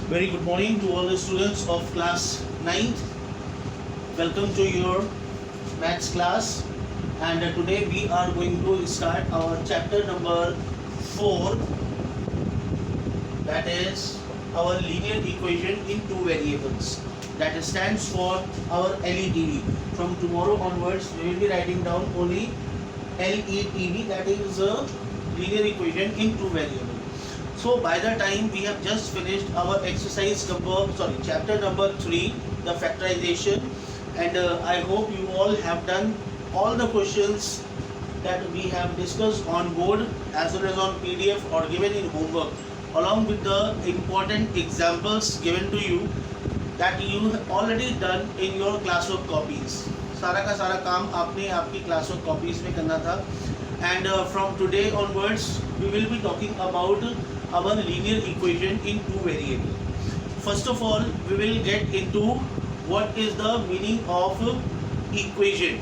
Very good morning to all the students of class 9th. Welcome to your maths class, and today we are going to start our chapter number 4, that is our linear equation in two variables, that stands for our LETV. From tomorrow onwards we will be writing down only LETV, that is a linear equation in two variables. So by the time we have just finished our chapter number 3, the factorization, and I hope you all have done all the questions that we have discussed on board as well as on PDF or given in homework, along with the important examples given to you that you have already done in your classwork copies. सारा का सारा काम आपने आपकी classwork copies में करना था, and from today onwards we will be talking about our linear equation in two variables. First of all, we will get into what is the meaning of equation.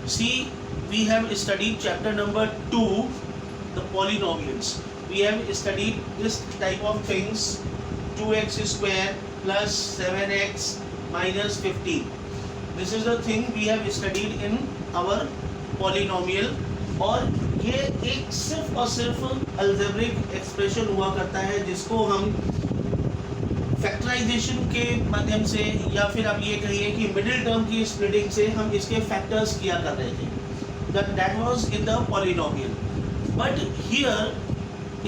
See, we have studied chapter number 2, the polynomials. We have studied this type of things, 2x square plus 7x minus 15. This is the thing we have studied in our polynomial, और ये एक सिर्फ और सिर्फ algebraic expression हुआ करता है जिसको हम फैक्टराइजेशन के माध्यम से, या फिर आप ये कहिए कि मिडिल टर्म की स्प्लिटिंग से हम इसके फैक्टर्स किया कर रहे थे. That was in the polynomial. But here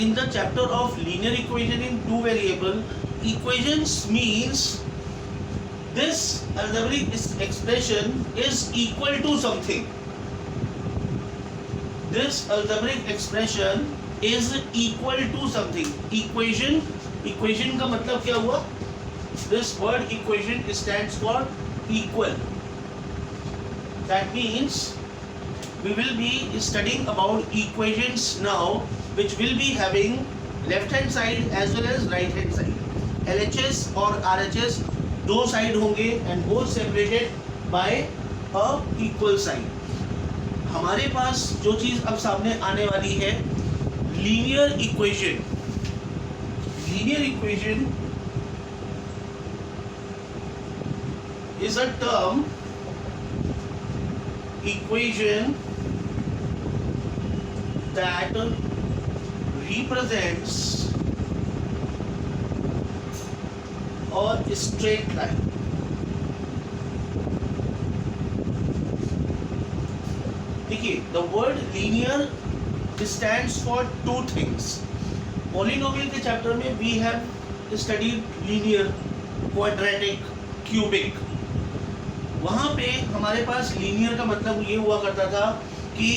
in the chapter of linear equation in two variable, equations means this algebraic expression is equal to something. This algebraic expression is equal to something. Equation का मतलब क्या हुआ? This word equation stands for equal. That means we will be studying about equations now, which will be having left hand side as well as right hand side. LHS और RHS दो side होंगे and both separated by a equal sign. हमारे पास जो चीज अब सामने आने वाली है, linear equation. Linear equation is a term, equation that represents a straight line. देखिए, the word linear stands for two things. Polynomial के चैप्टर में we have studied linear, quadratic, cubic. वहाँ पे हमारे पास लीनियर का मतलब ये हुआ करता था कि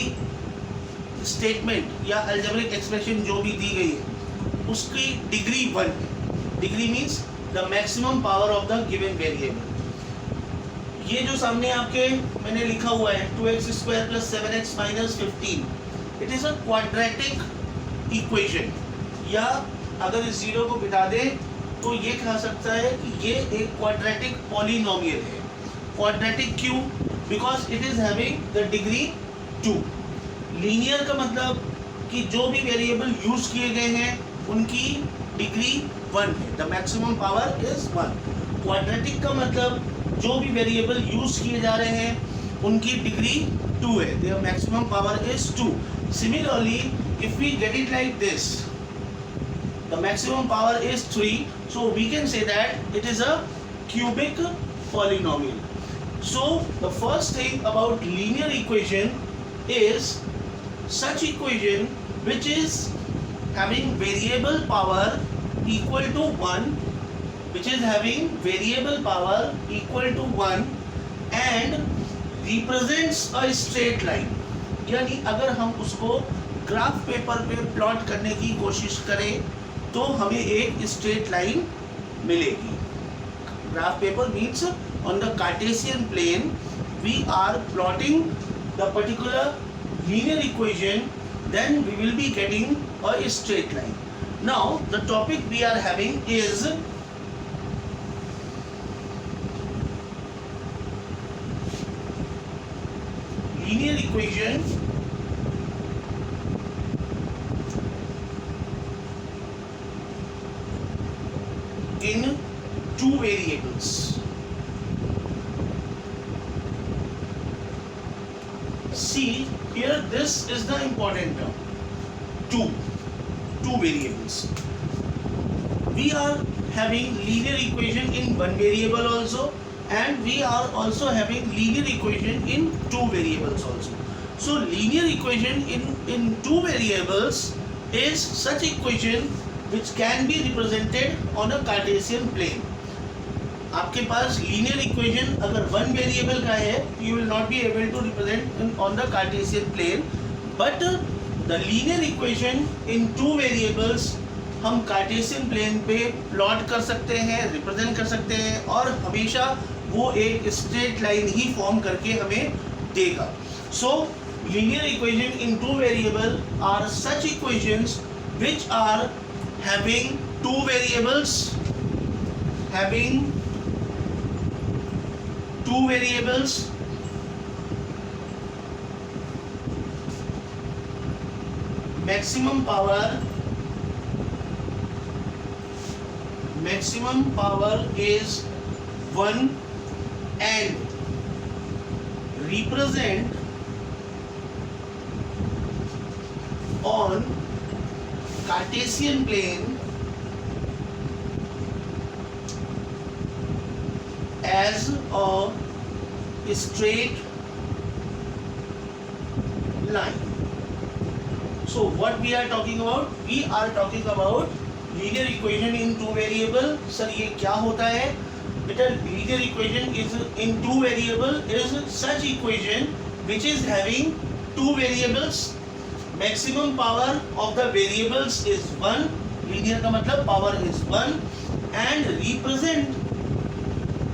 स्टेटमेंट या अलजेब्रिक एक्सप्रेशन जो भी दी गई है उसकी डिग्री 1 है. Degree means the maximum power of the given variable. ये जो सामने आपके मैंने लिखा हुआ है 2x square plus 7x minus 15, it is a quadratic equation. या अगर इस जीरो को बिठा दे तो ये कहा सकता है कि ये एक क्वाड्रेटिक पॉलिनोमियल है. क्वाड्रेटिक क्यों? Because it is having the degree 2. Linear का मतलब कि जो भी वेरिएबल यूज किए गए हैं उनकी डिग्री 1 है, the maximum power is 1. Quadratic का मतलब जो भी वेरिएबल यूज किए जा रहे हैं उनकी डिग्री 2 है, their maximum power is 2. Similarly if we get it like this, the maximum power is 3, so we can say that it is a cubic polynomial. So the first thing about linear equation is such equation which is having variable power equal to 1, which is having variable power equal to 1 and represents a straight line. यानी अगर हम उसको graph paper पे plot करने की कोशिश करें तो हमें एक स्ट्रेट लाइन मिलेगी. Graph paper means on the Cartesian plane we are plotting the particular linear equation, then we will be getting a straight line. Now the topic we are having is linear equation in two variables. See here, this is the important term, two variables. We are having linear equation in one variable also, and we are also having linear equation in two variables also. So linear equation in two variables is such equation which can be represented on a Cartesian plane. आपके पास linear equation अगर one variable का है, you will not be able to represent on the Cartesian plane, but the linear equation in two variables हम Cartesian plane पे plot कर सकते हैं, represent कर सकते हैं, और हमेशा वो एक स्ट्रेट लाइन ही फॉर्म करके हमें देगा. So linear equation in two variable are such equations which are having two variables, maximum power is 1 and represent on Cartesian plane as a straight line. So what we are talking about? We are talking about linear equation in two variable. Sir ये क्या होता है बेटा? Linear equation is in two variable is such equation which is having two variables. Maximum power of the variables is 1. Linear का मतलब power is 1 and represent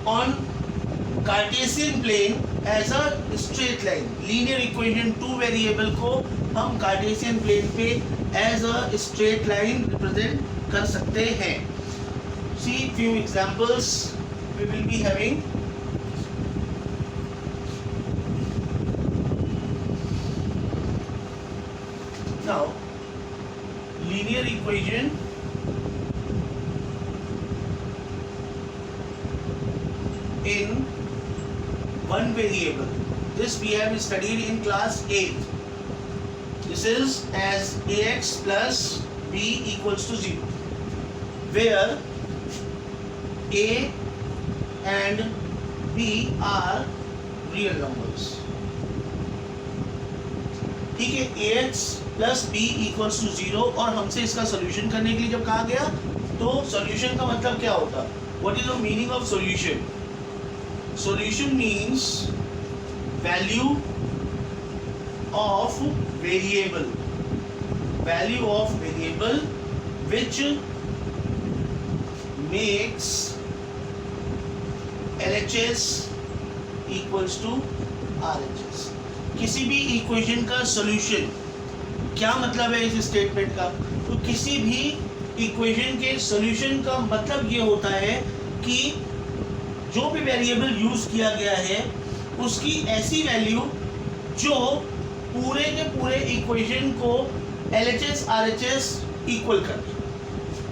on Cartesian plane as a straight line. Linear equation two variable को हम Cartesian plane पे as a straight line represent कर सकते हैं. See few examples we will be having. Now linear equation in one variable. This we have studied in class 8. This is as ax plus b equals to 0, where a and b are real numbers. ठीक है, ax plus b equals to 0 और हमसे इसका solution करने के लिए जब कहा गया तो सॉल्यूशन का मतलब क्या होता? What is the meaning of solution? Solution means value of variable which makes LHS equals to RHS. किसी भी इक्वेशन का सॉल्यूशन, क्या मतलब है इस स्टेटमेंट का? तो किसी भी इक्वेशन के सॉल्यूशन का मतलब ये होता है कि जो भी वेरिएबल यूज किया गया है उसकी ऐसी वैल्यू जो पूरे के पूरे इक्वेशन को LHS RHS इक्वल कर.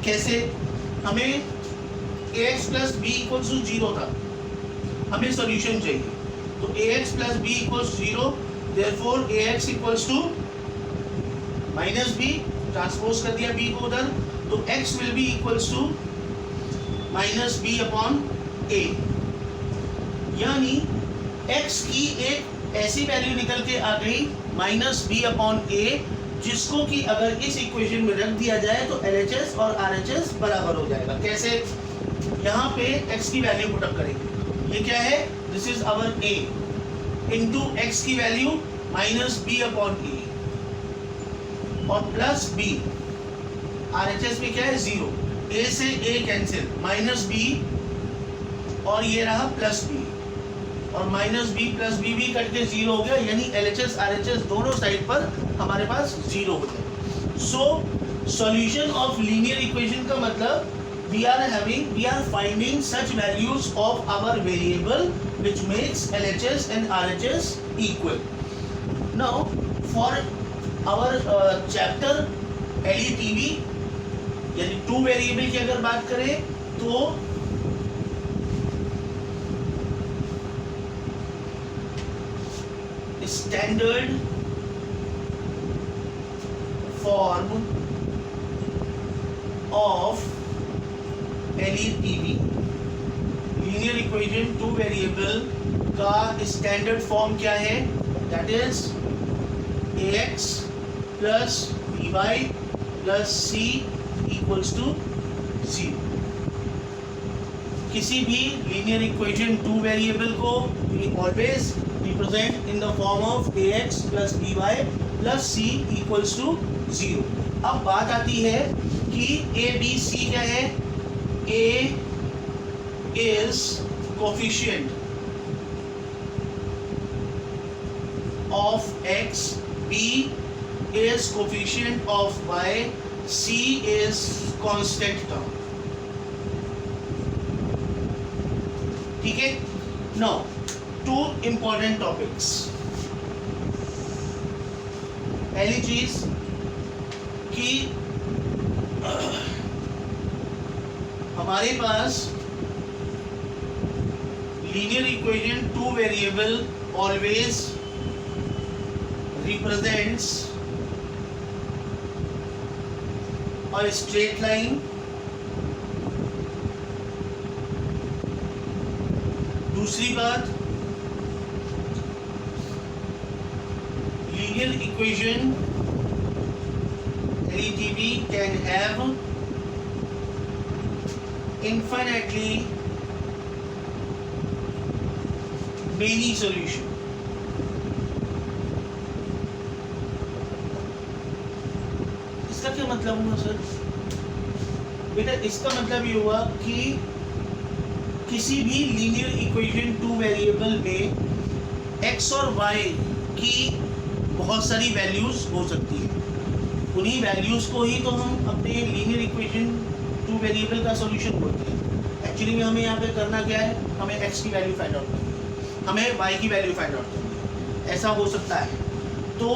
कैसे? हमें ax plus b equals to 0 था, हमें सॉल्यूशन चाहिए, तो ax plus b equals to 0, therefore ax equals to minus b, transpose कर दिया b को उधर, तो x will be equals to minus b upon a. यानी x की एक ऐसी वैल्यू निकल के आ गई माइनस बी अपॉन ए, जिसको कि अगर इस इक्वेशन में रख दिया जाए तो LHS और RHS बराबर हो जाएगा. कैसे? यहाँ पे x की वैल्यू पुट अप करेंगे. ये क्या है? This is our a into x की value minus b upon a और प्लस बी. RHS में क्या है? 0. a से a कैंसिल, माइनस बी और ये रहा प्लस बी, और माइनस बी प्लस बी भी कट के 0 हो गया, यानी LHS RHS दोनों साइड पर हमारे पास 0 हो गया. So solution of linear equation का मतलब we are finding such values of our variable which makes LHS and RHS equal. Now for our chapter LETV यानी टू वेरिएबल की अगर बात करें तो standard form of LETV linear equation two variable का standard form क्या है? That is ax plus by plus c equals to 0। किसी भी लीनियर इक्वेशन टू वेरिएबल को we always represent in the form of ax plus by plus c equals to 0। अब बात आती है कि a b c क्या है? a is coefficient of x, b is coefficient of y, c is constant term। ठीक है। Now two important topics। पहली चीज कि हमारे पास linear equation two variable always represents a straight line। दूसरी बात, linear equation LETV can have infinitely many solutions। इसका क्या मतलब हुआ सर? बेटा इसका मतलब ये हुआ कि किसी भी लीनियर इक्वेशन टू वेरिएबल में x और y की बहुत सारी वैल्यूज हो सकती है। उन्हीं वैल्यूज को ही तो हम अपने लीनियर इक्वेशन टू वेरिएबल का सॉल्यूशन बोलते हैं। एक्चुअली में हमें यहाँ पे करना क्या है? हमें x की वैल्यू फाइंड आउट करनी है, हमें y की वैल्यू फाइंड आउट करनी है। ऐसा हो सकता है तो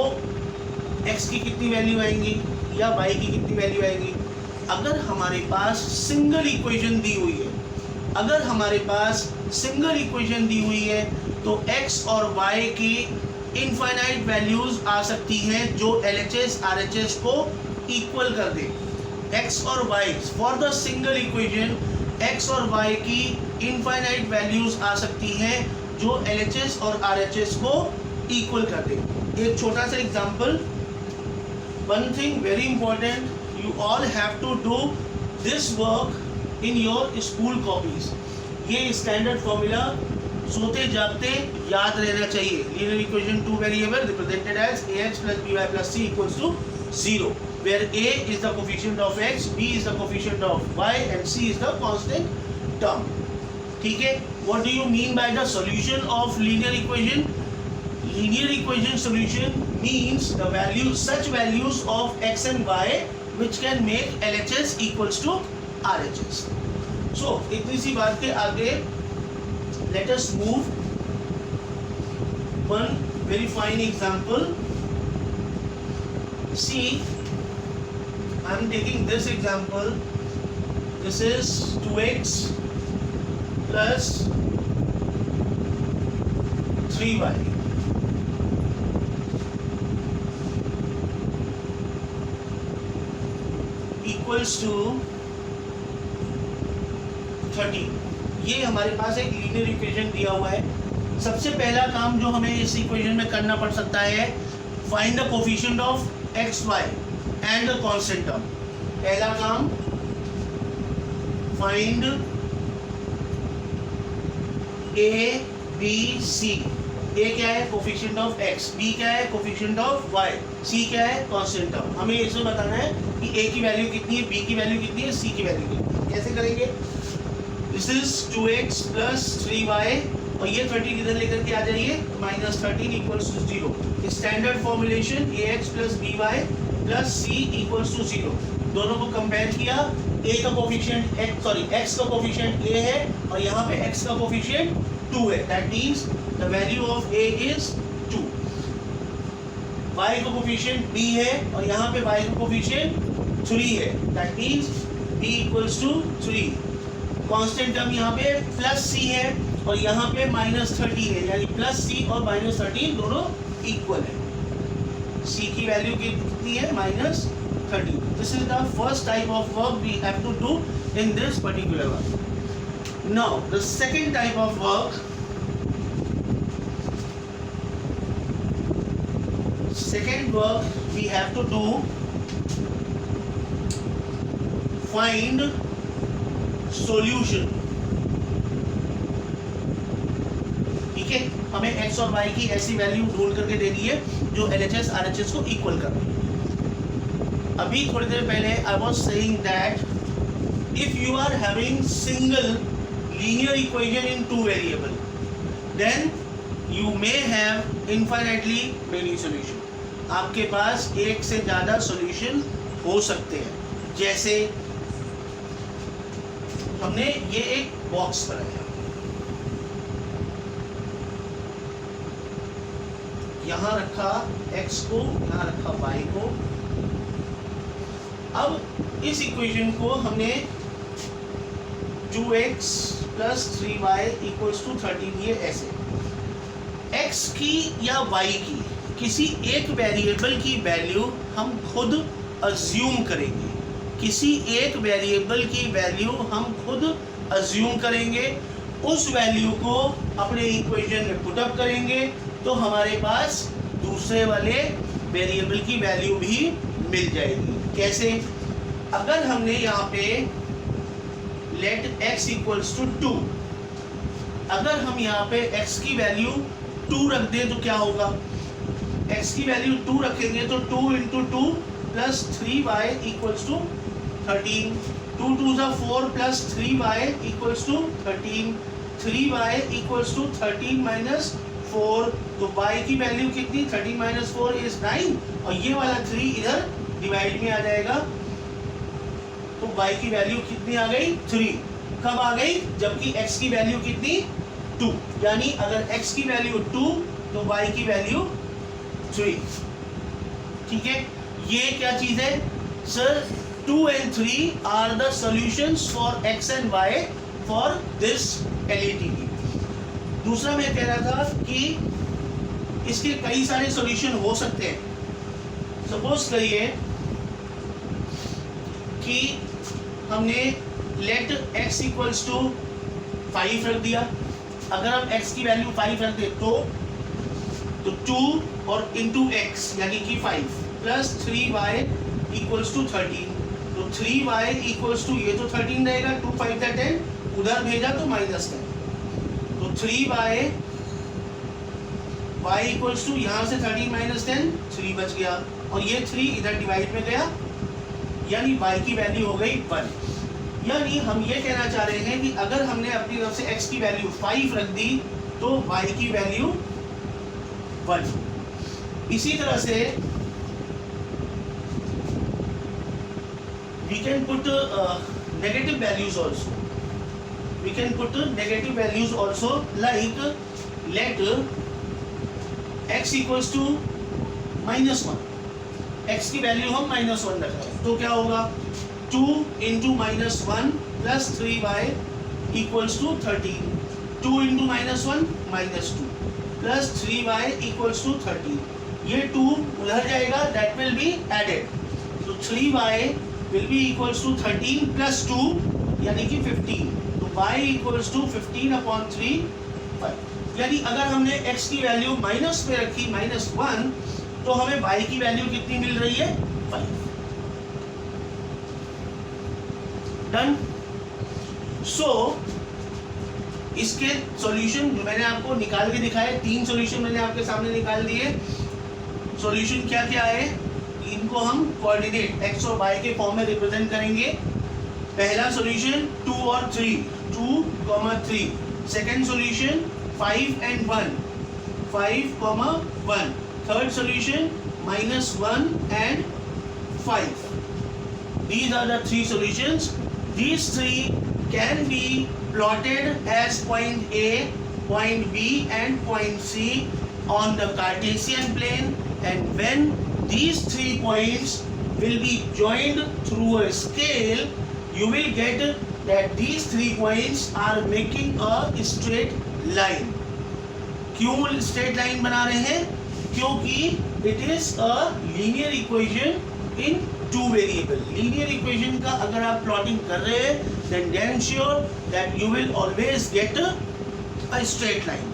x की कितनी वैल्यू आएंगी या y की कितनी वैल्यू आएगी? अगर हमारे पास सिंगल इक्वेशन दी हुई है, अगर हमारे पास सिंगल इक्वेशन दी हुई है तो x और y की इनफाइनाइट वैल्यूज आ सकती हैं जो LHS RHS को इक्वल कर दे। x और y for the single equation x और y की इनफाइनाइट वैल्यूज आ सकती हैं जो LHS और RHS को इक्वल कर दे। एक छोटा सा example, one thing very important, you all have to do this work in your school copies. ये स्टैंडर्ड फॉर्मूला सोते जागते याद रहना चाहिए। Linear equation two variable represented as ax plus by plus c equals to 0 where a is the coefficient of x, b is the coefficient of y and c is the constant term। ठीक है। what do you mean by the solution of linear equation? linear equation solution means the values, such values of x and y which can make LHS equals to RHS। so इतनी सी बात के आगे let us move one very fine example। see, I am taking this example। this is 2x plus 3y equals to 13। ये हमारे पास एक linear equation दिया हुआ है। सबसे पहला काम जो हमें इस इक्वेशन में करना पड़ सकता है, find the coefficient of x y and the constant term. पहला काम, फाइंड ए बी सी। ए क्या है? कोफिशिएंट ऑफ एक्स, बी क्या है? कोफिशिएंट ऑफ वाई, सी क्या है? Constant term. हमें इसमें बताना है कि ए की वैल्यू कितनी है, बी की वैल्यू कितनी है, सी की वैल्यू कितनी है। कैसे करेंगे? This is 2x plus 3y और ये 13 इधर लेकर के आ जाइए, minus 13 equals to 0। Standard formulation ax plus by plus c equals to 0। दोनों को कंपेयर किया, a का कोफिशिएंट x का कोफिशिएंट a है और यहाँ पे x का कोफिशिएंट 2 है। That means the value of a is 2। y का कोफिशिएंट b है और यहाँ पे y का कोफिशिएंट 3 है। That means b equals to 3। Constant term यहाँ पे प्लस सी है और यहाँ पे -13 है, यानी प्लस सी और -13 दोनों इक्वल है। सी की वैल्यू कितनी है? -13। This is the first type of work we have to do in this particular work. Now the second type of work, second work we have to do, find solution। ठीक है, हमें x और y की ऐसी value ढूंढ करके देनी है जो LHS RHS को इक्वल कर रही है। अभी थोड़ी देर पहले I was saying that if you are having single linear equation in two variable, then you may have infinitely many solution। आपके पास एक से ज्यादा सॉल्यूशन हो सकते हैं। जैसे हमने ये एक बॉक्स बनाया, यहां रखा x को, यहां रखा y को। अब इस इक्वेशन को हमने 2x + 3y = 13, ये ऐसे x की या y की किसी एक वेरिएबल की वैल्यू हम खुद अज्यूम करेंगे, किसी एक वेरिएबल की वैल्यू हम खुद अज्यूम करेंगे, उस वैल्यू को अपने इक्वेशन में पुट अप करेंगे तो हमारे पास दूसरे वाले वेरिएबल की वैल्यू भी मिल जाएगी। कैसे? अगर हमने यहाँ पे लेट x = 2, अगर हम यहाँ पे x की वैल्यू 2 रख दें तो क्या होगा? x की वैल्यू 2 रखेंगे तो 2 × 2 + 3y = 13, 2 × 2 = 4 + 3y = 13, 3y = 13 - 4, तो y की वैल्यू कितनी? 13 - 4 = 9, और ये वाला 3 इधर डिवाइड में आ जाएगा, तो y की वैल्यू कितनी आ गई? 3। कब आ गई? जबकि x की वैल्यू कितनी? 2। यानी अगर x की वैल्यू 2 तो y की वैल्यू 3। ठीक है, ये क्या चीज है sir? 2 and 3 are the solutions for x and y for this LATD। दूसरा मैं कह रहा था कि इसके कई सारे सॉल्यूशन हो सकते हैं। सपोज करिए कि हमने लेट x = 5 रख दिया। अगर हम x की वैल्यू 5 रख दे तो 2 और इंटू x यानी कि 5 + 3y = 13, तो 3y = ये तो 13 रहेगा, 2 × 5 = 10, उधर भेजा तो -10, तो 3y = यहाँ से 13 - 10 3 बच गया, और ये 3 इधर डिवाइड में गया, यानी y की वैल्यू हो गई 1। यानी हम ये कहना चाह रहे हैं कि अगर हमने अपनी तरफ से x की वैल्यू 5 रख दी तो y की वैल्यू 1। इसी तरह से we can put negative values also. We can put negative values also, like let x = -1, x की वैल्यू हम -1 रख रहे हैं, तो क्या होगा? 2 × -1 + 3y = 13, 2 × -1 -2 + 3y = 13, ये 2 उधर जाएगा, that will be added, तो 3y will be = 13 + 2 यानी कि 15, तो y = 15/3, 5। यानी अगर हमने x की वैल्यू माइनस में रखी -1 तो हमें y की वैल्यू कितनी मिल रही है? 5। डन। सो इसके सॉल्यूशन मैंने आपको निकाल के दिखाए, 3 सॉल्यूशन मैंने आपके सामने निकाल दिए। सॉल्यूशन क्या क्या है, इनको हम कोऑर्डिनेट x और y के फॉर्म में रिप्रेजेंट करेंगे। पहला सॉल्यूशन 2 और 3, 2, 3। Second solution 5 and 1, 5, 1। Third solution -1 and 5। These are the 3 solutions. These 3 can be plotted as point A, point B and point C on the Cartesian plane, and when these 3 points will be joined through a scale, you will get that these 3 points are making a straight line. क्यों straight line बना रहे हैं? क्योंकि it is a linear equation in 2 variable. Linear equation का अगर आप plotting कर रहे हैं then damn sure that you will always get a straight line.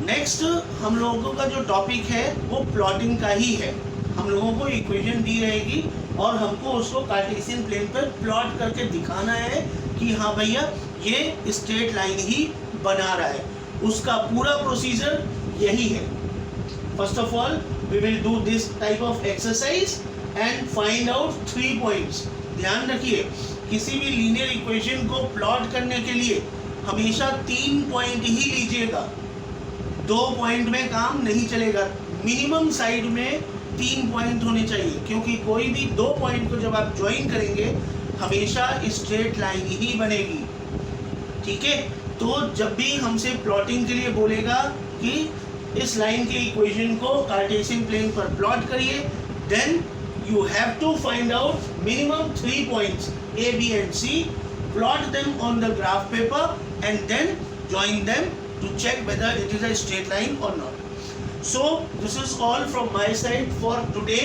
Next हम लोगों का जो टॉपिक है वो प्लॉटिंग का ही है. हम लोगों को इक्वेशन दी रहेगी और हमको उसको कार्टेशियन प्लेन पर प्लॉट करके दिखाना है कि हाँ भैया ये स्ट्रेट लाइन ही बना रहा है. उसका पूरा प्रोसीजर यही है. First of all we will do this type of exercise and find out 3 points. ध्यान रखिए किसी भी लीनियर इक्वेशन को प्लॉट करने के लिए हमेशा 3 पॉइंट ही लीजिएगा. 2 पॉइंट में काम नहीं चलेगा. मिनिमम साइड में 3 पॉइंट होने चाहिए क्योंकि कोई भी 2 पॉइंट को जब आप ज्वाइन करेंगे हमेशा स्ट्रेट लाइन ही बनेगी. ठीक है. तो जब भी हमसे प्लॉटिंग के लिए बोलेगा कि इस लाइन के इक्वेशन को कार्टेशियन प्लेन पर प्लॉट करिए, then you have to find out minimum 3 points A, B and C, plot them on the graph paper and then join them to check whether it is a straight line or not. So this is all from my side for today.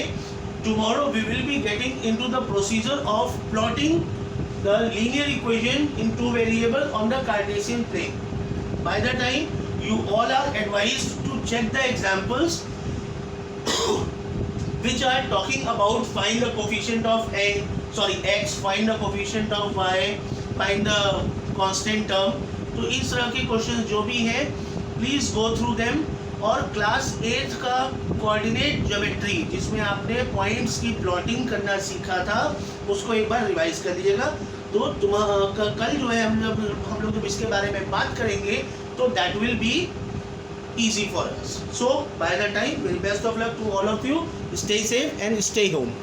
Tomorrow we will be getting into the procedure of plotting the linear equation in 2 variable on the Cartesian plane. By the time you all are advised to check the examples which are talking about find the coefficient of x, find the coefficient of y, find the constant term. तो इस तरह के questions जो भी हैं please go through them. और class 8 का coordinate geometry जिसमें आपने पॉइंट्स की प्लॉटिंग करना सीखा था उसको एक बार रिवाइज कर लीजिएगा. तो कल जो है हम लोग जब इसके बारे में बात करेंगे तो that will be easy for us. So by the time, very best of luck to all of you. Stay safe and stay home.